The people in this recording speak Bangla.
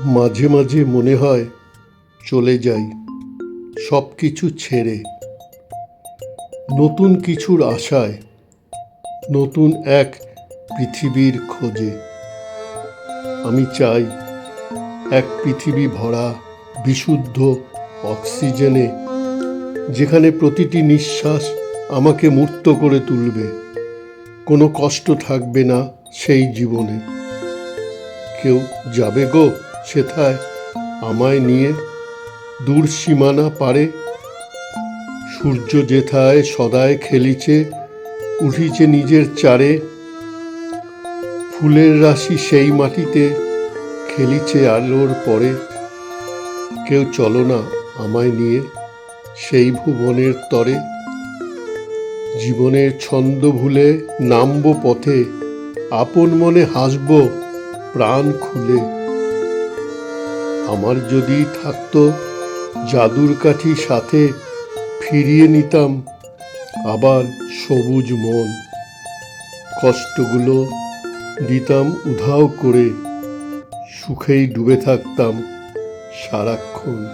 মাঝে মাঝে মনে হয় চলে যাই সব কিছু ছেড়ে, নতুন কিছুর আশায়, নতুন এক পৃথিবীর খোঁজে। আমি চাই এক পৃথিবী ভরা বিশুদ্ধ অক্সিজেনে, যেখানে প্রতিটি নিঃশ্বাস আমাকে মূর্ত করে তুলবে। কোনো কষ্ট থাকবে না সেই জীবনে। কেউ যাবে গো সেথায় আমায় নিয়ে, দূর সীমানা পারে। সূর্য যেথায় সদায় খেলিছে, উঠিছে নিজের চারে। ফুলের রাশি সেই মাটিতে খেলিছে আলোর পরে। কেউ চলো না আমায় নিয়ে সেই ভুবনের তরে। জীবনের ছন্দ ভুলে নামব পথে, আপন মনে হাসব প্রাণ খুলে। আমার যদি থাকতো জাদুর কাঠি সাথে, ফিরিয়ে নিতাম আবার সবুজ মন। কষ্টগুলো দিতাম উধাও করে, সুখেই ডুবে থাকতাম সারাক্ষণ।